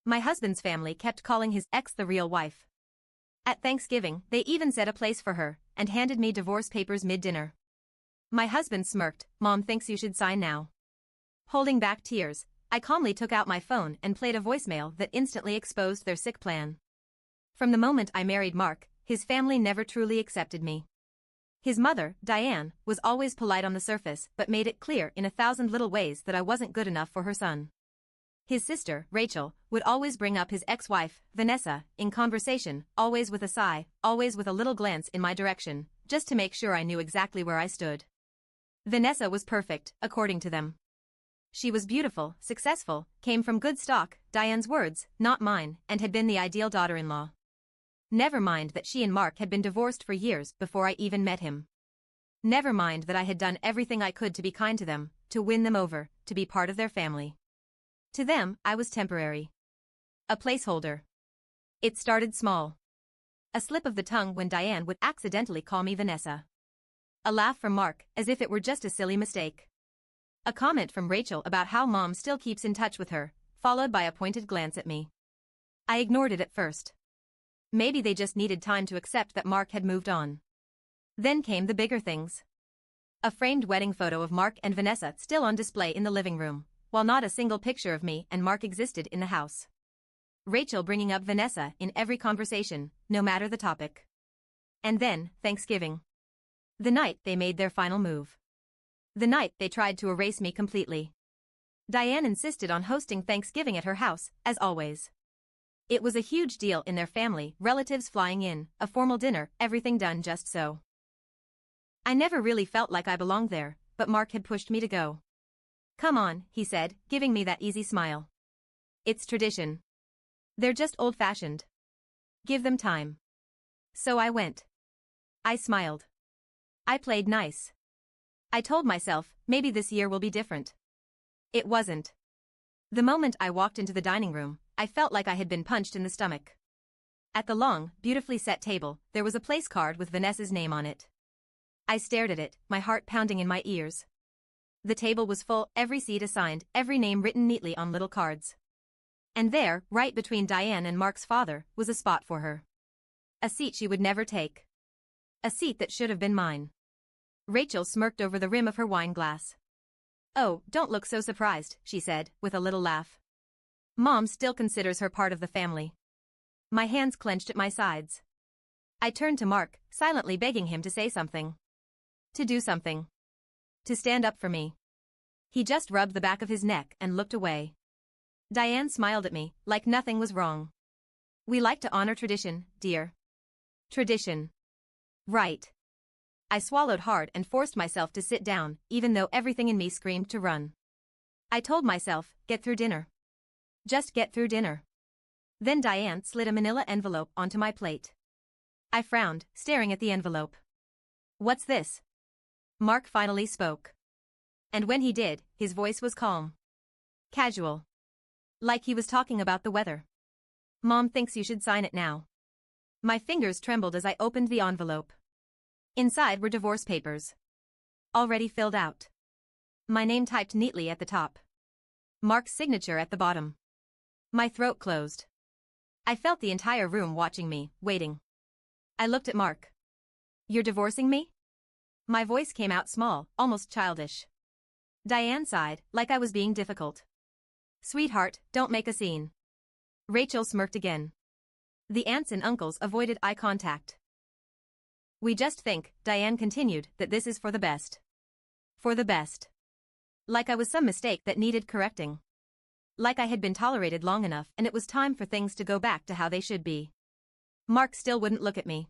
My husband's family kept calling his ex the real wife. At Thanksgiving, they even set a place for her, and handed me divorce papers mid-dinner. My husband smirked. Mom thinks you should sign now. Holding back tears, I calmly took out my phone and played a voicemail that instantly exposed their sick plan. From the moment I married Mark, his family never truly accepted me. His mother, Diane, was always polite on the surface but made it clear in 1,000 little ways that I wasn't good enough for her son. His sister, Rachel, would always bring up his ex-wife, Vanessa, in conversation, always with a sigh, always with a little glance in my direction, just to make sure I knew exactly where I stood. Vanessa was perfect, according to them. She was beautiful, successful, came from good stock, Diane's words, not mine, and had been the ideal daughter-in-law. Never mind that she and Mark had been divorced for years before I even met him. Never mind that I had done everything I could to be kind to them, to win them over, to be part of their family. To them, I was temporary. A placeholder. It started small. A slip of the tongue when Diane would accidentally call me Vanessa. A laugh from Mark, as if it were just a silly mistake. A comment from Rachel about how Mom still keeps in touch with her, followed by a pointed glance at me. I ignored it at first. Maybe they just needed time to accept that Mark had moved on. Then came the bigger things. A framed wedding photo of Mark and Vanessa still on display in the living room, while not a single picture of me and Mark existed in the house. Rachel bringing up Vanessa in every conversation, no matter the topic. And then, Thanksgiving. The night they made their final move. The night they tried to erase me completely. Diane insisted on hosting Thanksgiving at her house, as always. It was a huge deal in their family, relatives flying in, a formal dinner, everything done just so. I never really felt like I belonged there, but Mark had pushed me to go. Come on, he said, giving me that easy smile. It's tradition. They're just old-fashioned. Give them time. So I went. I smiled. I played nice. I told myself, maybe this year will be different. It wasn't. The moment I walked into the dining room, I felt like I had been punched in the stomach. At the long, beautifully set table, there was a place card with Vanessa's name on it. I stared at it, my heart pounding in my ears. The table was full, every seat assigned, every name written neatly on little cards. And there, right between Diane and Mark's father, was a spot for her. A seat she would never take. A seat that should have been mine. Rachel smirked over the rim of her wine glass. Oh, don't look so surprised, she said, with a little laugh. Mom still considers her part of the family. My hands clenched at my sides. I turned to Mark, silently begging him to say something. To do something. To stand up for me. He just rubbed the back of his neck and looked away. Diane smiled at me, like nothing was wrong. We like to honor tradition, dear. Tradition. Right. I swallowed hard and forced myself to sit down, even though everything in me screamed to run. I told myself, get through dinner. Just get through dinner. Then Diane slid a manila envelope onto my plate. I frowned, staring at the envelope. What's this? Mark finally spoke. And when he did, his voice was calm. Casual. Like he was talking about the weather. Mom thinks you should sign it now. My fingers trembled as I opened the envelope. Inside were divorce papers. Already filled out. My name typed neatly at the top. Mark's signature at the bottom. My throat closed. I felt the entire room watching me, waiting. I looked at Mark. You're divorcing me? My voice came out small, almost childish. Diane sighed, like I was being difficult. Sweetheart, don't make a scene. Rachel smirked again. The aunts and uncles avoided eye contact. We just think, Diane continued, that this is for the best. For the best. Like I was some mistake that needed correcting. Like I had been tolerated long enough and it was time for things to go back to how they should be. Mark still wouldn't look at me.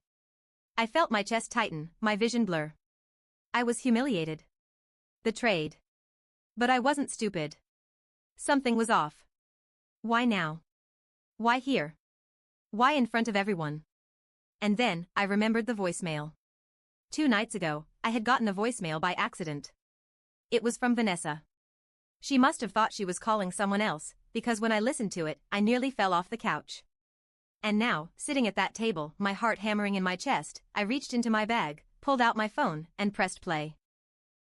I felt my chest tighten, my vision blur. I was humiliated. Betrayed. But I wasn't stupid. Something was off. Why now? Why here? Why in front of everyone? And then, I remembered the voicemail. 2 nights ago, I had gotten a voicemail by accident. It was from Vanessa. She must have thought she was calling someone else, because when I listened to it, I nearly fell off the couch. And now, sitting at that table, my heart hammering in my chest, I reached into my bag, pulled out my phone, and pressed play.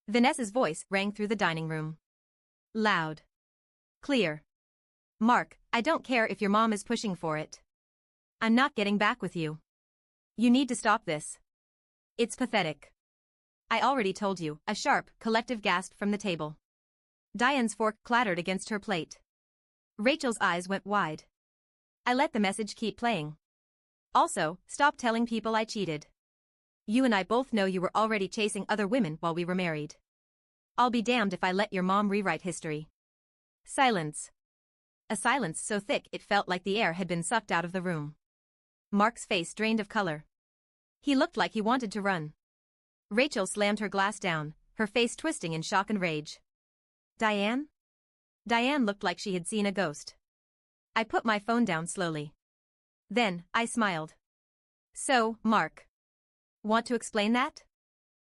Vanessa's voice rang through the dining room. Loud. Clear. Mark, I don't care if your mom is pushing for it. I'm not getting back with you. You need to stop this. It's pathetic. I already told you, a sharp, collective gasp from the table. Diane's fork clattered against her plate. Rachel's eyes went wide. I let the message keep playing. Also, stop telling people I cheated. You and I both know you were already chasing other women while we were married. I'll be damned if I let your mom rewrite history. Silence. A silence so thick it felt like the air had been sucked out of the room. Mark's face drained of color. He looked like he wanted to run. Rachel slammed her glass down, her face twisting in shock and rage. Diane? Diane looked like she had seen a ghost. I put my phone down slowly. Then, I smiled. So, Mark. Want to explain that?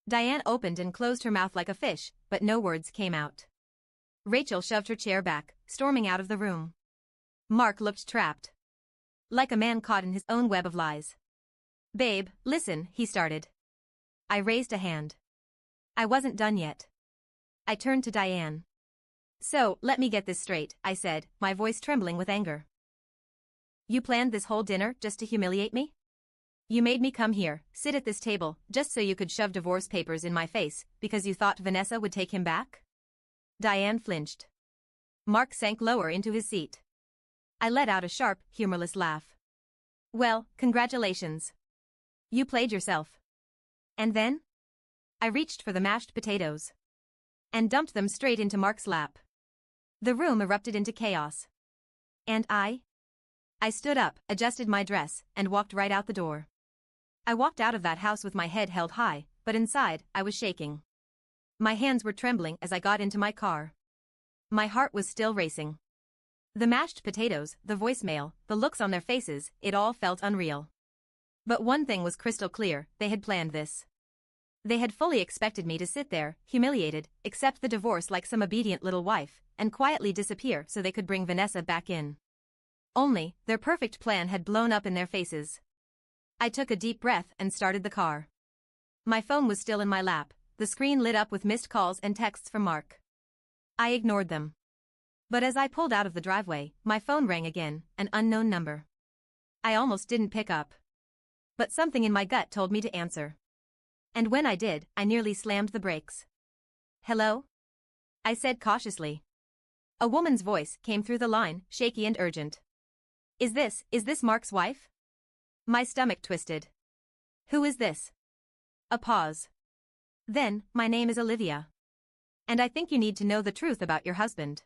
Diane opened and closed her mouth like a fish, but no words came out. Rachel shoved her chair back, storming out of the room. Mark looked trapped. Like a man caught in his own web of lies. Babe, listen, he started. I raised a hand. I wasn't done yet. I turned to Diane. So, let me get this straight, I said, my voice trembling with anger. You planned this whole dinner just to humiliate me? You made me come here, sit at this table, just so you could shove divorce papers in my face, because you thought Vanessa would take him back? Diane flinched. Mark sank lower into his seat. I let out a sharp, humorless laugh. Well, congratulations. You played yourself. And then? I reached for the mashed potatoes. And dumped them straight into Mark's lap. The room erupted into chaos. And I stood up, adjusted my dress, and walked right out the door. I walked out of that house with my head held high, but inside, I was shaking. My hands were trembling as I got into my car. My heart was still racing. The mashed potatoes, the voicemail, the looks on their faces, it all felt unreal. But one thing was crystal clear, they had planned this. They had fully expected me to sit there, humiliated, accept the divorce like some obedient little wife, and quietly disappear so they could bring Vanessa back in. Only, their perfect plan had blown up in their faces. I took a deep breath and started the car. My phone was still in my lap, the screen lit up with missed calls and texts from Mark. I ignored them. But as I pulled out of the driveway, my phone rang again, an unknown number. I almost didn't pick up. But something in my gut told me to answer. And when I did, I nearly slammed the brakes. Hello? I said cautiously. A woman's voice came through the line, shaky and urgent. Is this Mark's wife? My stomach twisted. Who is this? A pause. Then, my name is Olivia. And I think you need to know the truth about your husband.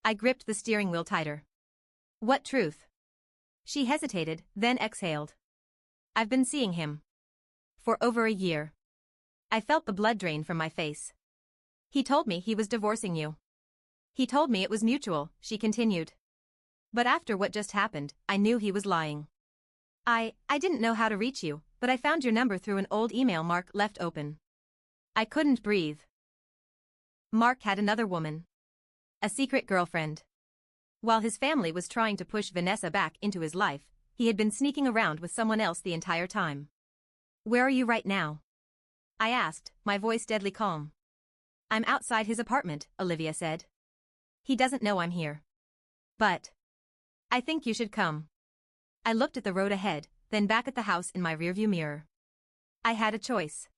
I gripped the steering wheel tighter. What truth? She hesitated, then exhaled. I've been seeing him. For over a year. I felt the blood drain from my face. He told me he was divorcing you. He told me it was mutual, she continued. But after what just happened, I knew he was lying. I didn't know how to reach you, but I found your number through an old email Mark left open. I couldn't breathe. Mark had another woman. A secret girlfriend. While his family was trying to push Vanessa back into his life, he had been sneaking around with someone else the entire time. Where are you right now? I asked, my voice deadly calm. I'm outside his apartment, Olivia said. He doesn't know I'm here. But I think you should come. I looked at the road ahead, then back at the house in my rearview mirror. I had a choice.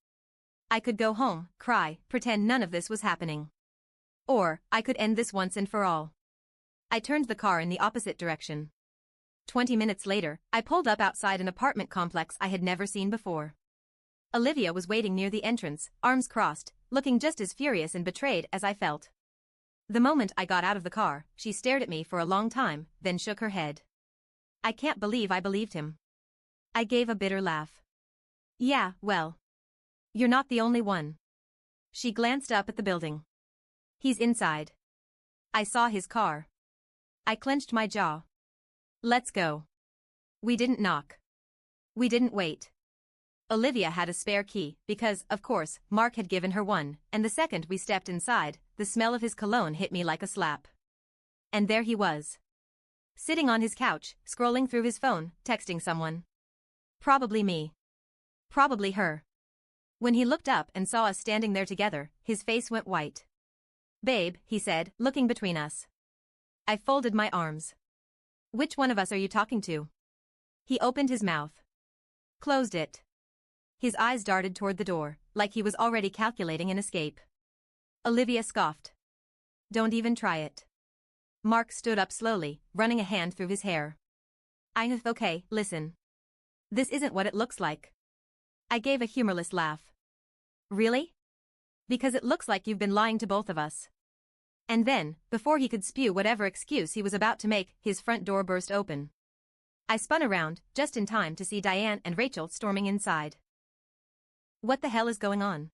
I could go home, cry, pretend none of this was happening. Or, I could end this once and for all. I turned the car in the opposite direction. 20 minutes later, I pulled up outside an apartment complex I had never seen before. Olivia was waiting near the entrance, arms crossed, looking just as furious and betrayed as I felt. The moment I got out of the car, she stared at me for a long time, then shook her head. I can't believe I believed him. I gave a bitter laugh. Yeah, well. You're not the only one. She glanced up at the building. He's inside. I saw his car. I clenched my jaw. Let's go. We didn't knock. We didn't wait. Olivia had a spare key because, of course, Mark had given her one, and the second we stepped inside, the smell of his cologne hit me like a slap. And there he was. Sitting on his couch, scrolling through his phone, texting someone. Probably me. Probably her. When he looked up and saw us standing there together, his face went white. Babe, he said, looking between us. I folded my arms. Which one of us are you talking to? He opened his mouth. Closed it. His eyes darted toward the door, like he was already calculating an escape. Olivia scoffed. Don't even try it. Mark stood up slowly, running a hand through his hair. Okay, listen. This isn't what it looks like. I gave a humorless laugh. Really? Because it looks like you've been lying to both of us. And then, before he could spew whatever excuse he was about to make, his front door burst open. I spun around, just in time to see Diane and Rachel storming inside. What the hell is going on?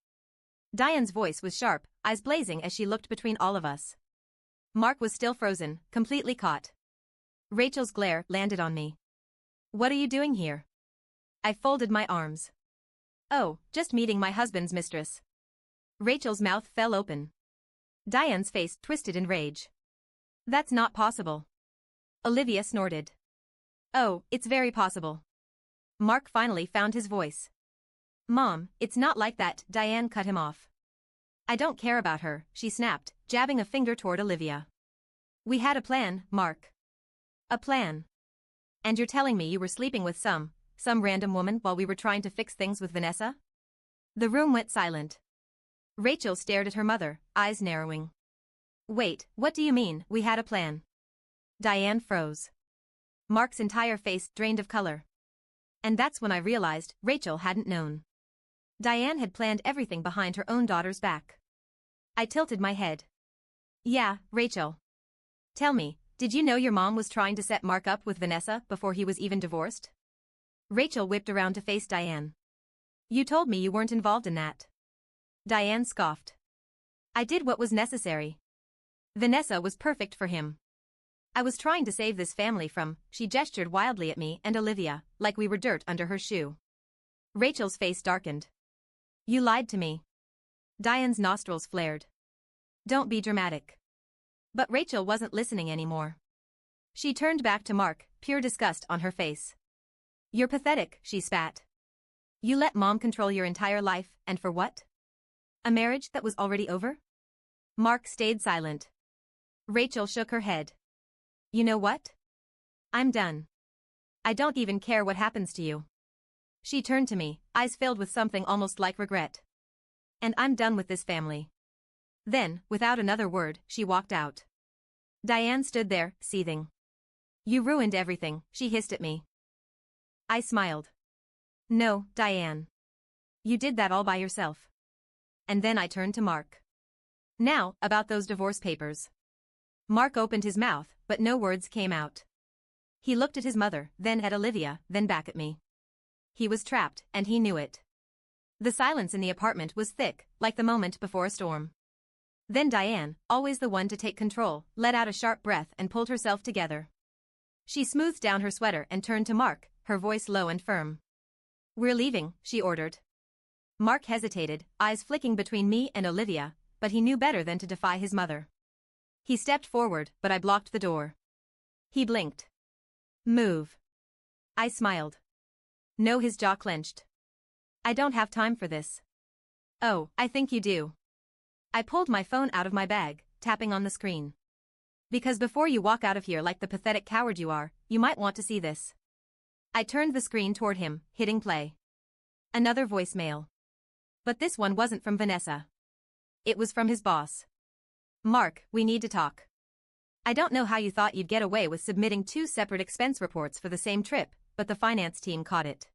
Diane's voice was sharp, eyes blazing as she looked between all of us. Mark was still frozen, completely caught. Rachel's glare landed on me. What are you doing here? I folded my arms. Oh, just meeting my husband's mistress. Rachel's mouth fell open. Diane's face twisted in rage. That's not possible. Olivia snorted. Oh, it's very possible. Mark finally found his voice. Mom, it's not like that, Diane cut him off. I don't care about her, she snapped, jabbing a finger toward Olivia. We had a plan, Mark. A plan. And you're telling me you were sleeping with some random woman while we were trying to fix things with Vanessa? The room went silent. Rachel stared at her mother, eyes narrowing. Wait, what do you mean, we had a plan? Diane froze. Mark's entire face drained of color. And that's when I realized Rachel hadn't known. Diane had planned everything behind her own daughter's back. I tilted my head. Yeah, Rachel. Tell me, did you know your mom was trying to set Mark up with Vanessa before he was even divorced? Rachel whipped around to face Diane. You told me you weren't involved in that. Diane scoffed. I did what was necessary. Vanessa was perfect for him. I was trying to save this family from, she gestured wildly at me and Olivia, like we were dirt under her shoe. Rachel's face darkened. You lied to me. Diane's nostrils flared. Don't be dramatic. But Rachel wasn't listening anymore. She turned back to Mark, pure disgust on her face. You're pathetic, she spat. You let Mom control your entire life, and for what? A marriage that was already over? Mark stayed silent. Rachel shook her head. You know what? I'm done. I don't even care what happens to you. She turned to me, eyes filled with something almost like regret. And I'm done with this family. Then, without another word, she walked out. Diane stood there, seething. You ruined everything, she hissed at me. I smiled. No, Diane. You did that all by yourself. And then I turned to Mark. Now, about those divorce papers. Mark opened his mouth, but no words came out. He looked at his mother, then at Olivia, then back at me. He was trapped, and he knew it. The silence in the apartment was thick, like the moment before a storm. Then Diane, always the one to take control, let out a sharp breath and pulled herself together. She smoothed down her sweater and turned to Mark, her voice low and firm. We're leaving, she ordered. Mark hesitated, eyes flicking between me and Olivia, but he knew better than to defy his mother. He stepped forward, but I blocked the door. He blinked. Move. I smiled. No, his jaw clenched. I don't have time for this. Oh, I think you do. I pulled my phone out of my bag, tapping on the screen. Because before you walk out of here like the pathetic coward you are, you might want to see this. I turned the screen toward him, hitting play. Another voicemail. But this one wasn't from Vanessa. It was from his boss. Mark, we need to talk. I don't know how you thought you'd get away with submitting 2 separate expense reports for the same trip, but the finance team caught it.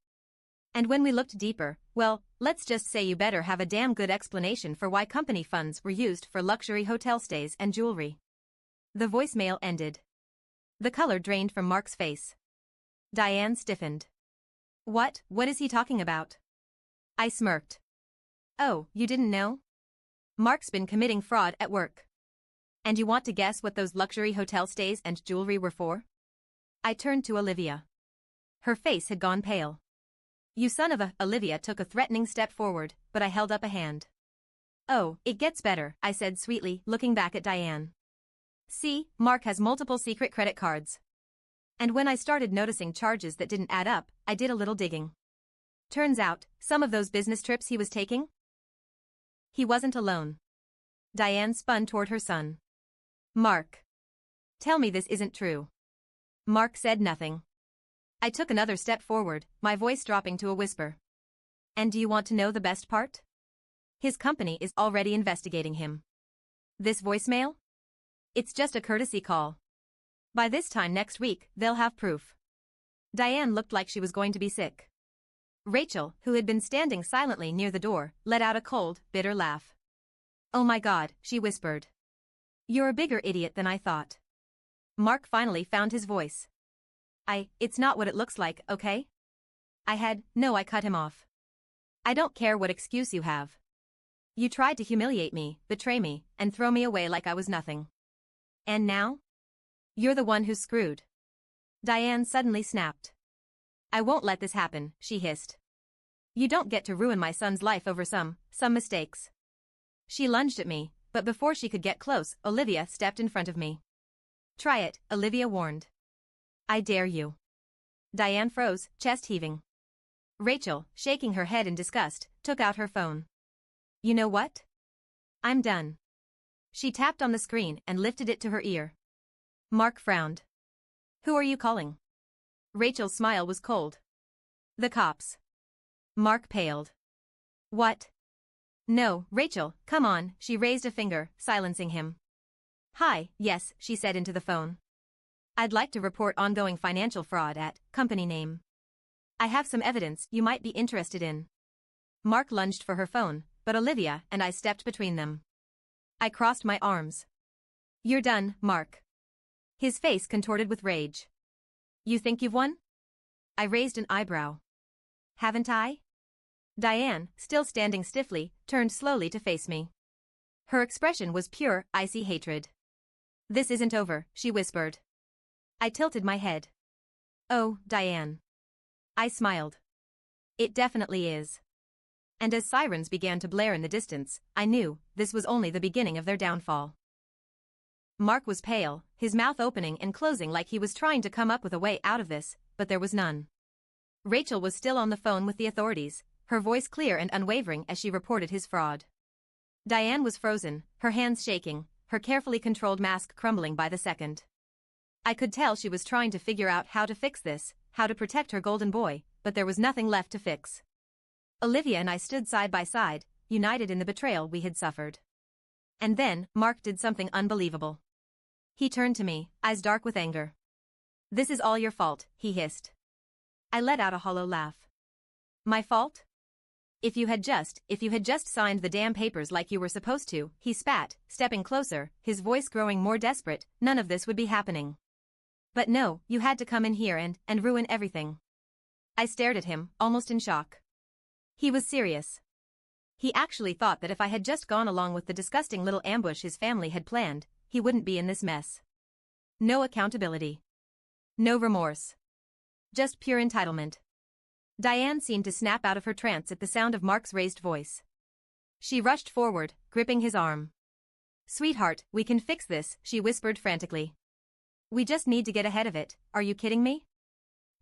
And when we looked deeper, well, let's just say you better have a damn good explanation for why company funds were used for luxury hotel stays and jewelry. The voicemail ended. The color drained from Mark's face. Diane stiffened. What is he talking about? I smirked. Oh, you didn't know? Mark's been committing fraud at work. And you want to guess what those luxury hotel stays and jewelry were for? I turned to Olivia. Her face had gone pale. You son of a... Olivia took a threatening step forward, but I held up a hand. Oh, it gets better, I said sweetly, looking back at Diane. See, Mark has multiple secret credit cards. And when I started noticing charges that didn't add up, I did a little digging. Turns out, some of those business trips he was taking? He wasn't alone. Diane spun toward her son. Mark. Tell me this isn't true. Mark said nothing. I took another step forward, my voice dropping to a whisper. And do you want to know the best part? His company is already investigating him. This voicemail? It's just a courtesy call. By this time next week, they'll have proof. Diane looked like she was going to be sick. Rachel, who had been standing silently near the door, let out a cold, bitter laugh. Oh my God, she whispered. You're a bigger idiot than I thought. Mark finally found his voice. It's not what it looks like, okay? I cut him off. I don't care what excuse you have. You tried to humiliate me, betray me, and throw me away like I was nothing. And now? You're the one who's screwed. Diane suddenly snapped. I won't let this happen, she hissed. You don't get to ruin my son's life over some mistakes. She lunged at me, but before she could get close, Olivia stepped in front of me. Try it, Olivia warned. I dare you. Diane froze, chest heaving. Rachel, shaking her head in disgust, took out her phone. You know what? I'm done. She tapped on the screen and lifted it to her ear. Mark frowned. Who are you calling? Rachel's smile was cold. The cops. Mark paled. What? No, Rachel, come on, she raised a finger, silencing him. Hi, yes, she said into the phone. I'd like to report ongoing financial fraud at company name. I have some evidence you might be interested in. Mark lunged for her phone, but Olivia and I stepped between them. I crossed my arms. You're done, Mark. His face contorted with rage. You think you've won? I raised an eyebrow. Haven't I? Diane, still standing stiffly, turned slowly to face me. Her expression was pure, icy hatred. This isn't over, she whispered. I tilted my head. Oh, Diane. I smiled. It definitely is. And as sirens began to blare in the distance, I knew this was only the beginning of their downfall. Mark was pale, his mouth opening and closing like he was trying to come up with a way out of this, but there was none. Rachel was still on the phone with the authorities, her voice clear and unwavering as she reported his fraud. Diane was frozen, her hands shaking, her carefully controlled mask crumbling by the second. I could tell she was trying to figure out how to fix this, how to protect her golden boy, but there was nothing left to fix. Olivia and I stood side by side, united in the betrayal we had suffered. And then, Mark did something unbelievable. He turned to me, eyes dark with anger. This is all your fault, he hissed. I let out a hollow laugh. My fault? If you had just signed the damn papers like you were supposed to, he spat, stepping closer, his voice growing more desperate, none of this would be happening. But no, you had to come in here and ruin everything. I stared at him, almost in shock. He was serious. He actually thought that if I had just gone along with the disgusting little ambush his family had planned, he wouldn't be in this mess. No accountability. No remorse. Just pure entitlement. Diane seemed to snap out of her trance at the sound of Mark's raised voice. She rushed forward, gripping his arm. Sweetheart, we can fix this, she whispered frantically. We just need to get ahead of it, are you kidding me?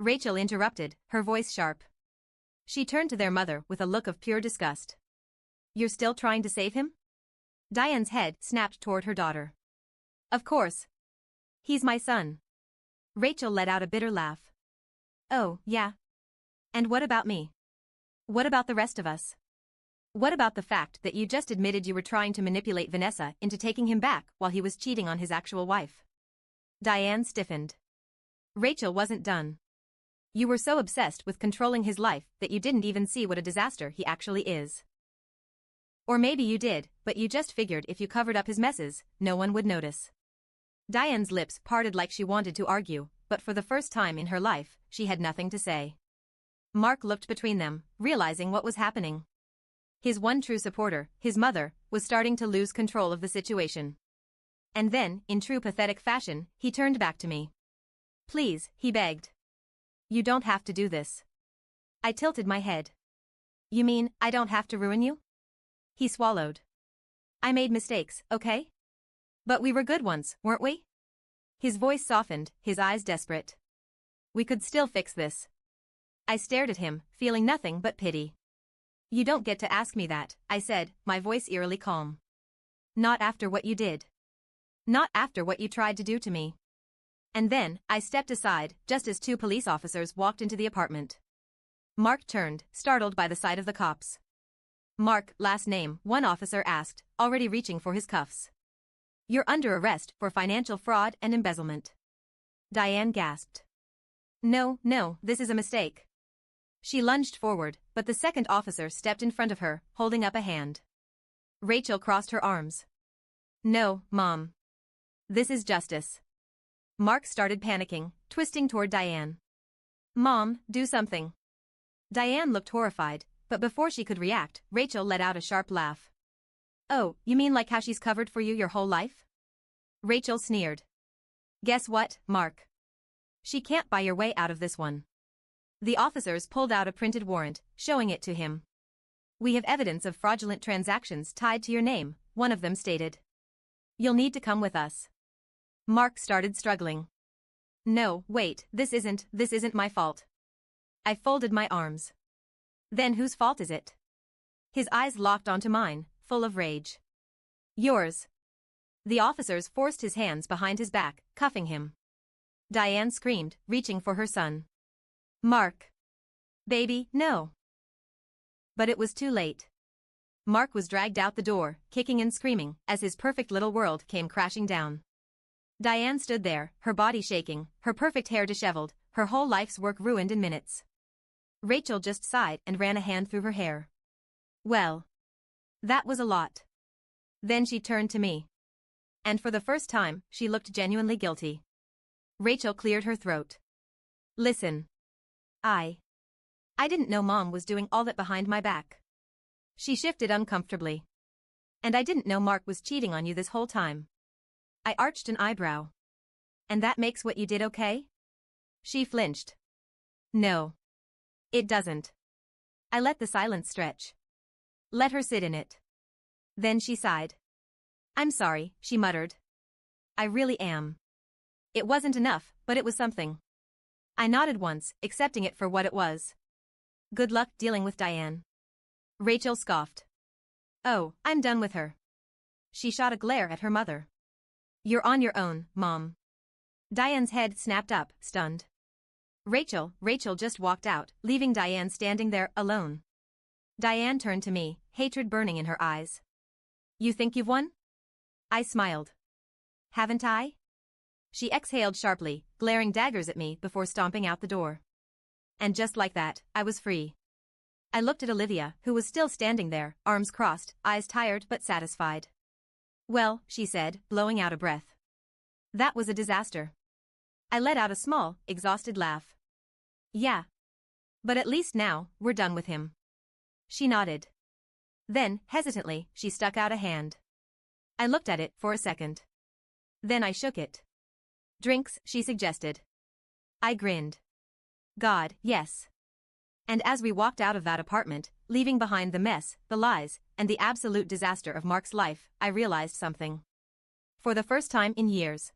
Rachel interrupted, her voice sharp. She turned to their mother with a look of pure disgust. You're still trying to save him? Diane's head snapped toward her daughter. Of course. He's my son. Rachel let out a bitter laugh. Oh, yeah. And what about me? What about the rest of us? What about the fact that you just admitted you were trying to manipulate Vanessa into taking him back while he was cheating on his actual wife? Diane stiffened. Rachel wasn't done. You were so obsessed with controlling his life that you didn't even see what a disaster he actually is. Or maybe you did, but you just figured if you covered up his messes, no one would notice. Diane's lips parted like she wanted to argue, but for the first time in her life, she had nothing to say. Mark looked between them, realizing what was happening. His one true supporter, his mother, was starting to lose control of the situation. And then, in true pathetic fashion, he turned back to me. Please, he begged. You don't have to do this. I tilted my head. You mean, I don't have to ruin you? He swallowed. I made mistakes, okay? But we were good ones, weren't we? His voice softened, his eyes desperate. We could still fix this. I stared at him, feeling nothing but pity. You don't get to ask me that, I said, my voice eerily calm. Not after what you did. Not after what you tried to do to me. And then, I stepped aside, just as two police officers walked into the apartment. Mark turned, startled by the sight of the cops. "Mark, last name?" one officer asked, already reaching for his cuffs. "You're under arrest for financial fraud and embezzlement." Diane gasped. No, this is a mistake." She lunged forward, but the second officer stepped in front of her, holding up a hand. Rachel crossed her arms. "No, Mom. This is justice." Mark started panicking, twisting toward Diane. "Mom, do something." Diane looked horrified, but before she could react, Rachel let out a sharp laugh. "Oh, you mean like how she's covered for you your whole life?" Rachel sneered. "Guess what, Mark? She can't buy your way out of this one." The officers pulled out a printed warrant, showing it to him. "We have evidence of fraudulent transactions tied to your name," one of them stated. "You'll need to come with us." Mark started struggling. "No, wait, this isn't my fault." I folded my arms. "Then whose fault is it?" His eyes locked onto mine, full of rage. "Yours." The officers forced his hands behind his back, cuffing him. Diane screamed, reaching for her son. "Mark. Baby, no." But it was too late. Mark was dragged out the door, kicking and screaming, as his perfect little world came crashing down. Diane stood there, her body shaking, her perfect hair disheveled, her whole life's work ruined in minutes. Rachel just sighed and ran a hand through her hair. "Well. That was a lot." Then she turned to me. And for the first time, she looked genuinely guilty. Rachel cleared her throat. "Listen. I didn't know Mom was doing all that behind my back." She shifted uncomfortably. "And I didn't know Mark was cheating on you this whole time." I arched an eyebrow. "And that makes what you did okay?" She flinched. "No. It doesn't." I let the silence stretch. Let her sit in it. Then she sighed. "I'm sorry," she muttered. "I really am. It wasn't enough, but it was something." I nodded once, accepting it for what it was. "Good luck dealing with Diane." Rachel scoffed. "Oh, I'm done with her." She shot a glare at her mother. "You're on your own, Mom." Diane's head snapped up, stunned. Rachel just walked out, leaving Diane standing there, alone. Diane turned to me, hatred burning in her eyes. "You think you've won?" I smiled. "Haven't I?" She exhaled sharply, glaring daggers at me before stomping out the door. And just like that, I was free. I looked at Olivia, who was still standing there, arms crossed, eyes tired but satisfied. "Well," she said, blowing out a breath. "That was a disaster." I let out a small, exhausted laugh. "Yeah. But at least now, we're done with him." She nodded. Then, hesitantly, she stuck out a hand. I looked at it for a second. Then I shook it. "Drinks," she suggested. I grinned. "God, yes." And as we walked out of that apartment, leaving behind the mess, the lies, and the absolute disaster of Mark's life, I realized something. For the first time in years,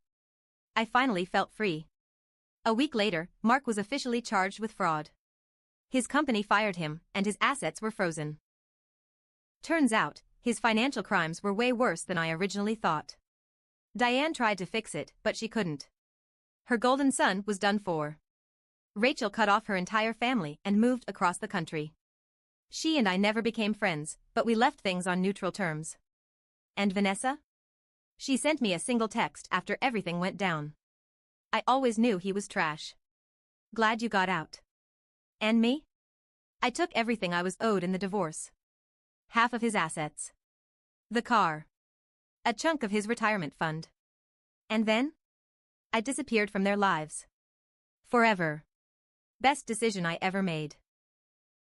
I finally felt free. A week later, Mark was officially charged with fraud. His company fired him, and his assets were frozen. Turns out, his financial crimes were way worse than I originally thought. Diane tried to fix it, but she couldn't. Her golden son was done for. Rachel cut off her entire family and moved across the country. She and I never became friends, but we left things on neutral terms. And Vanessa? She sent me a single text after everything went down. "I always knew he was trash. Glad you got out." And me? I took everything I was owed in the divorce. Half of his assets. The car. A chunk of his retirement fund. And then? I disappeared from their lives. Forever. Best decision I ever made.